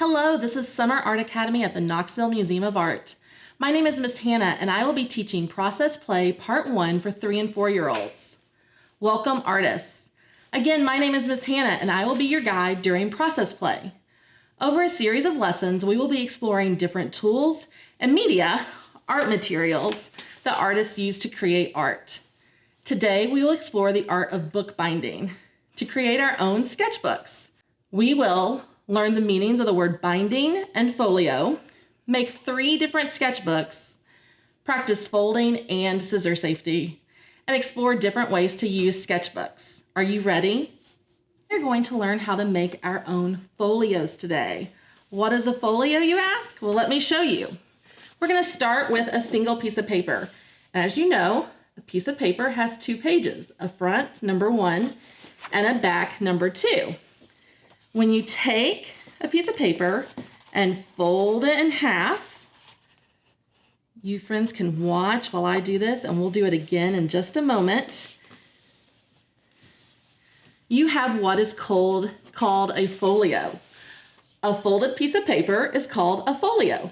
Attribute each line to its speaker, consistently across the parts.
Speaker 1: Hello, this is Summer Art Academy at the Knoxville Museum of Art. My name is Miss Hannah and I will be teaching Process Play Part 1 for 3 and 4-year-olds. Welcome artists. Again, my name is Miss Hannah and I will be your guide during Process Play. Over a series of lessons, we will be exploring different tools and media, art materials, that artists use to create art. Today, we will explore the art of bookbinding to create our own sketchbooks. We will learn the meanings of the word binding and folio, make 3 different sketchbooks, practice folding and scissor safety, and explore different ways to use sketchbooks. Are you ready? We're going to learn how to make our own folios today. What is a folio, you ask? Well, let me show you. We're going to start with a single piece of paper. As you know, a piece of paper has 2 pages, a front, number 1, and a back, number 2. When you take a piece of paper and fold it in half, you friends can watch while I do this, and we'll do it again in just a moment. You have what is called a folio. A folded piece of paper is called a folio.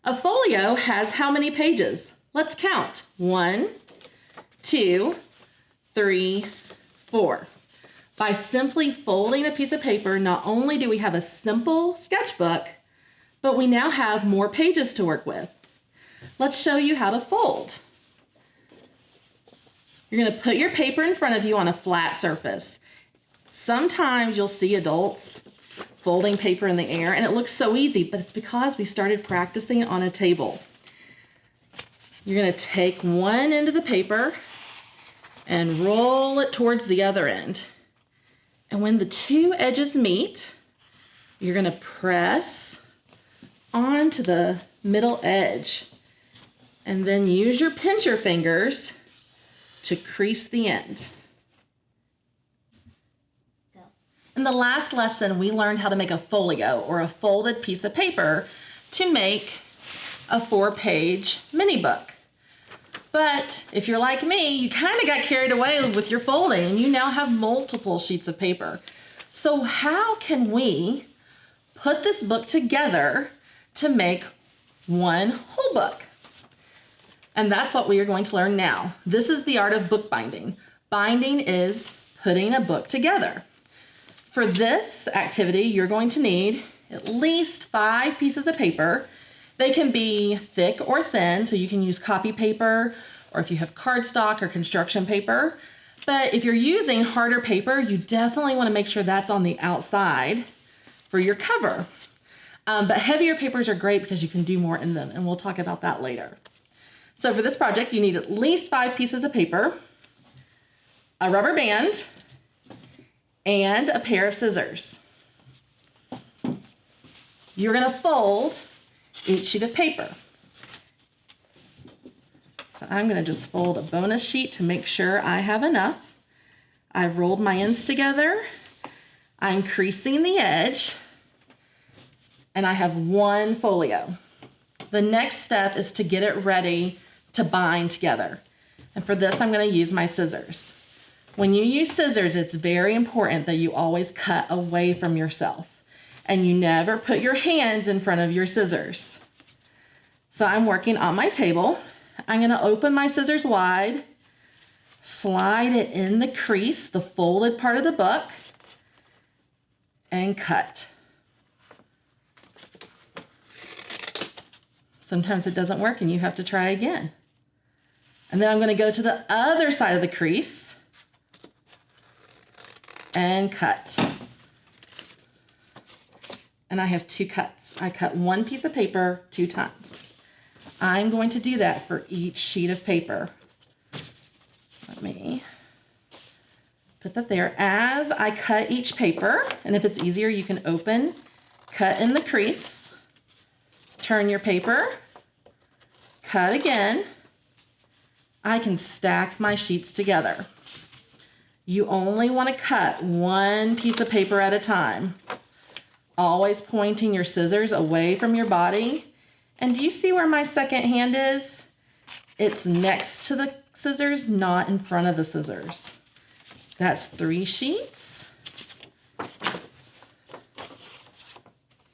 Speaker 1: A folio has how many pages? Let's count. 1, 2, 3, 4. By simply folding a piece of paper, not only do we have a simple sketchbook, but we now have more pages to work with. Let's show you how to fold. You're going to put your paper in front of you on a flat surface. Sometimes you'll see adults folding paper in the air, and it looks so easy, but it's because we started practicing on a table. You're going to take one end of the paper and roll it towards the other end. And when the 2 edges meet, you're going to press onto the middle edge and then use your pincher fingers to crease the end. Go. In the last lesson, we learned how to make a folio, or a folded piece of paper, to make a 4-page mini book. But if you're like me, you kind of got carried away with your folding and you now have multiple sheets of paper. So how can we put this book together to make one whole book? And that's what we are going to learn now. This is the art of bookbinding. Binding is putting a book together. For this activity, you're going to need at least 5 pieces of paper. They can be thick or thin, so you can use copy paper, or if you have cardstock or construction paper. But if you're using harder paper, you definitely want to make sure that's on the outside for your cover. But heavier papers are great because you can do more in them, and we'll talk about that later. So for this project, you need at least 5 pieces of paper, a rubber band, and a pair of scissors. You're going to fold each sheet of paper. So I'm going to just fold a bonus sheet to make sure I have enough. I've rolled my ends together. I'm creasing the edge, and I have 1 folio. The next step is to get it ready to bind together. And for this, I'm going to use my scissors. When you use scissors, it's very important that you always cut away from yourself. And you never put your hands in front of your scissors. So I'm working on my table. I'm going to open my scissors wide, slide it in the crease, the folded part of the book, and cut. Sometimes it doesn't work and you have to try again. And then I'm going to go to the other side of the crease and cut. And I have 2 cuts. I cut 1 piece of paper 2 times. I'm going to do that for each sheet of paper. Let me put that there. As I cut each paper, and if it's easier, you can open, cut in the crease, turn your paper, cut again. I can stack my sheets together. You only want to cut 1 piece of paper at a time. Always pointing your scissors away from your body. And do you see where my second hand is? It's next to the scissors, not in front of the scissors. That's 3 sheets.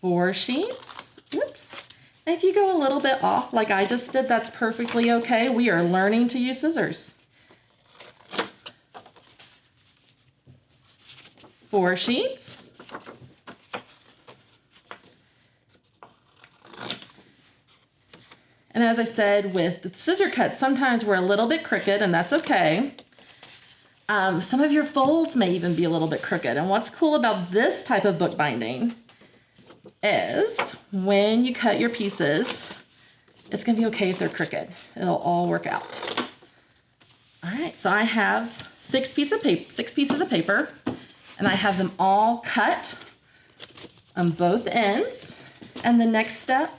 Speaker 1: 4 sheets. Oops. And if you go a little bit off like I just did, that's perfectly okay. We are learning to use scissors. 4 sheets. And as I said, with the scissor cuts, sometimes we're a little bit crooked, and that's okay. Some of your folds may even be a little bit crooked. And what's cool about this type of bookbinding is when you cut your pieces, it's gonna be okay if they're crooked. It'll all work out. All right, so I have 6 pieces of paper, and I have them all cut on both ends. And the next step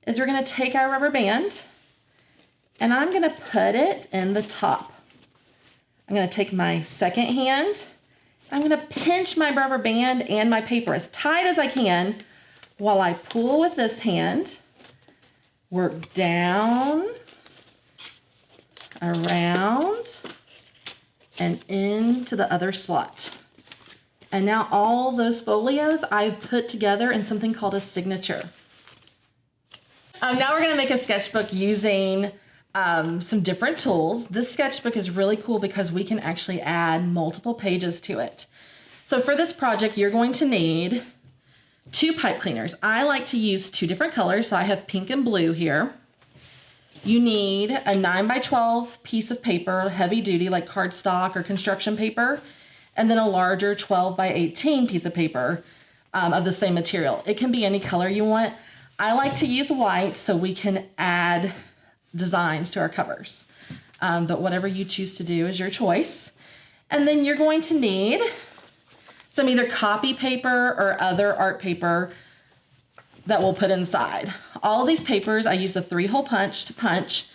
Speaker 1: is we're gonna take our rubber band and I'm gonna put it in the top. I'm gonna take my second hand, I'm gonna pinch my rubber band and my paper as tight as I can while I pull with this hand, work down, around, and into the other slot. And now all those folios I've put together in something called a signature. Now we're gonna make a sketchbook using some different tools. This sketchbook is really cool because we can actually add multiple pages to it. So for this project, you're going to need 2 pipe cleaners. I like to use 2 different colors, so I have pink and blue here. You need a 9x12 piece of paper, heavy duty like cardstock or construction paper, and then a larger 12x18 piece of paper of the same material. It can be any color you want. I like to use white so we can add designs to our covers. But whatever you choose to do is your choice. And then you're going to need some either copy paper or other art paper that we'll put inside. All these papers, I use a 3-hole punch to punch.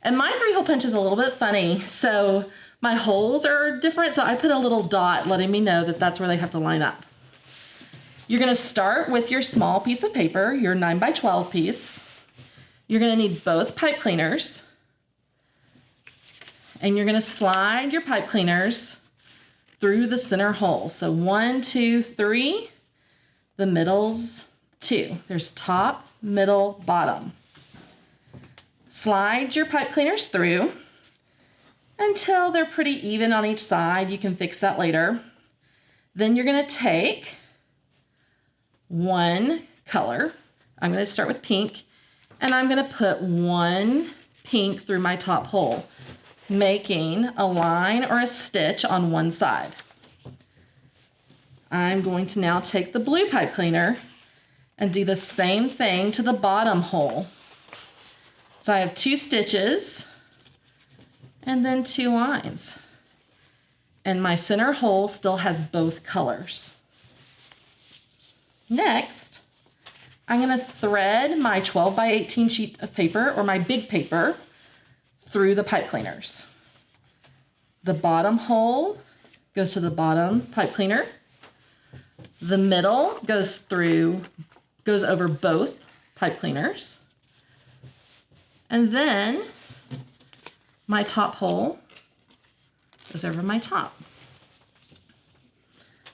Speaker 1: And my 3-hole punch is a little bit funny, so my holes are different, so I put a little dot letting me know that that's where they have to line up. You're gonna start with your small piece of paper, your 9x12 piece. You're gonna need both pipe cleaners. And you're gonna slide your pipe cleaners through the center hole. So 1, 2, 3, the middle's 2. There's top, middle, bottom. Slide your pipe cleaners through until they're pretty even on each side. You can fix that later. Then you're gonna take one color. I'm gonna start with pink, and I'm gonna put 1 pink through my top hole, making a line or a stitch on one side. I'm going to now take the blue pipe cleaner and do the same thing to the bottom hole. So I have 2 stitches and then 2 lines. And my center hole still has both colors. Next, I'm gonna thread my 12x18 sheet of paper, or my big paper, through the pipe cleaners. The bottom hole goes to the bottom pipe cleaner. The middle goes over both pipe cleaners. And then my top hole goes over my top,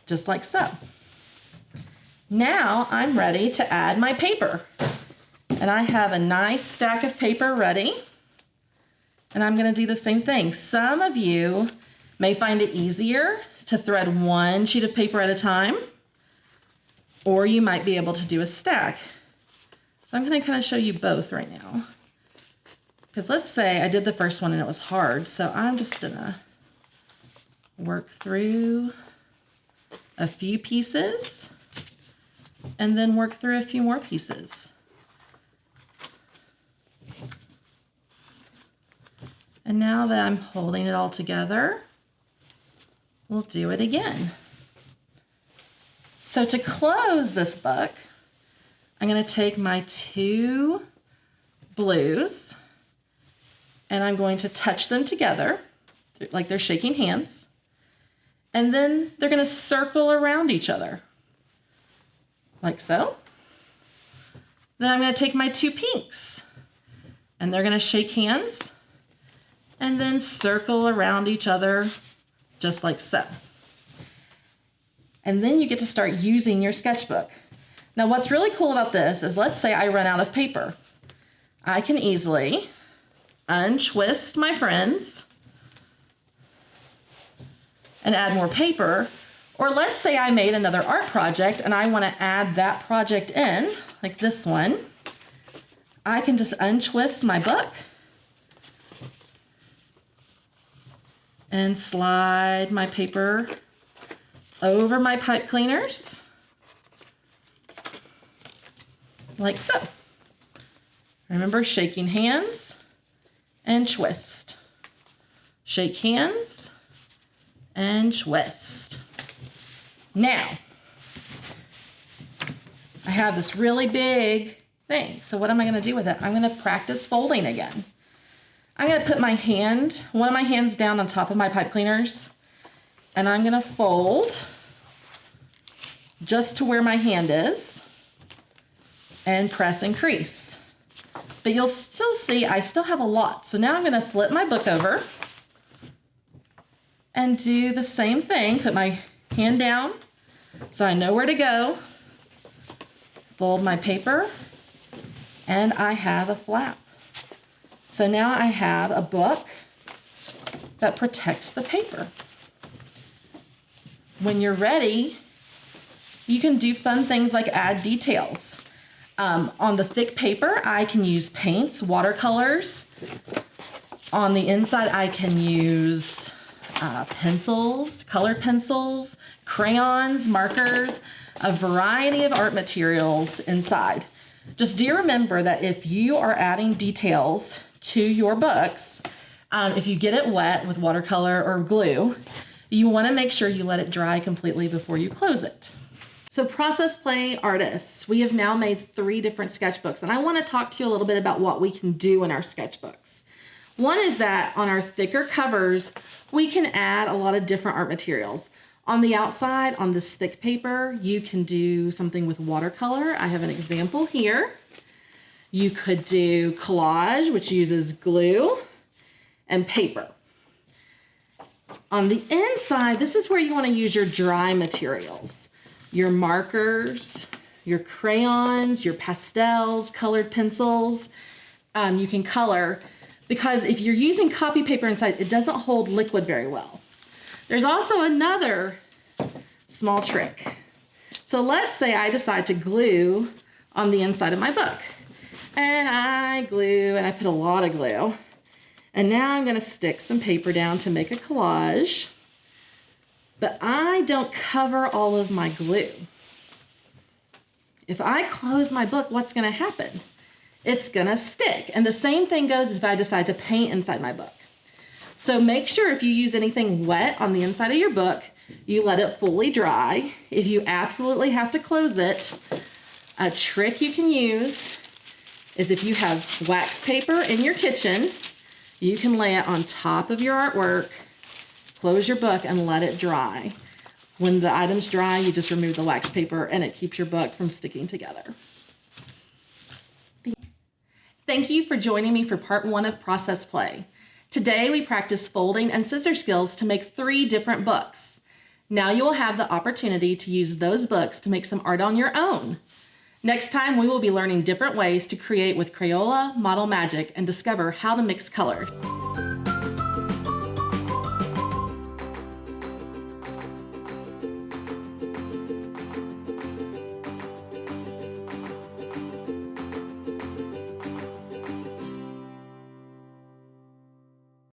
Speaker 1: just like so. Now I'm ready to add my paper. And I have a nice stack of paper ready. And I'm gonna do the same thing. Some of you may find it easier to thread 1 sheet of paper at a time, or you might be able to do a stack. So I'm gonna kind of show you both right now. Because let's say I did the first one and it was hard, so I'm just gonna work through a few pieces and then work through a few more pieces. And now that I'm holding it all together, we'll do it again. So to close this book, I'm gonna take my 2 blues and I'm going to touch them together like they're shaking hands. And then they're gonna circle around each other, like so. Then I'm gonna take my 2 pinks and they're gonna shake hands and then circle around each other just like so. And then you get to start using your sketchbook. Now what's really cool about this is, let's say I run out of paper. I can easily untwist my friends and add more paper. Or let's say I made another art project and I want to add that project in, like this one. I can just untwist my book and slide my paper over my pipe cleaners, like so. Remember, shaking hands and twist. Shake hands and twist. Now, I have this really big thing. So what am I going to do with it? I'm going to practice folding again. I'm going to put my hand, one of my hands down on top of my pipe cleaners, and I'm going to fold just to where my hand is and press and crease. But you'll still see I still have a lot. So now I'm going to flip my book over and do the same thing. Put my hand down so I know where to go. Fold my paper, and I have a flap. So now I have a book that protects the paper. When you're ready, you can do fun things like add details. On the thick paper, I can use paints, watercolors. On the inside, I can use pencils, colored pencils, crayons, markers, a variety of art materials inside. Just do remember that if you are adding details to your books, if you get it wet with watercolor or glue, you want to make sure you let it dry completely before you close it. So process play artists, we have now made 3 different sketchbooks, and I want to talk to you a little bit about what we can do in our sketchbooks. One is that on our thicker covers, we can add a lot of different art materials. On the outside, on this thick paper, you can do something with watercolor. I have an example here. You could do collage, which uses glue and paper. On the inside, this is where you want to use your dry materials. Your markers, your crayons, your pastels, colored pencils. You can color, because if you're using copy paper inside, it doesn't hold liquid very well. There's also another small trick. So let's say I decide to glue on the inside of my book. And I glue, and I put a lot of glue. And now I'm going to stick some paper down to make a collage. But I don't cover all of my glue. If I close my book, what's going to happen? It's going to stick. And the same thing goes if I decide to paint inside my book. So make sure if you use anything wet on the inside of your book, you let it fully dry. If you absolutely have to close it, a trick you can use is if you have wax paper in your kitchen, you can lay it on top of your artwork, close your book, and let it dry. When the item's dry, you just remove the wax paper, and it keeps your book from sticking together. Thank you for joining me for part 1 of Process Play. Today, we practiced folding and scissor skills to make 3 different books. Now you will have the opportunity to use those books to make some art on your own. Next time, we will be learning different ways to create with Crayola Model Magic and discover how to mix color.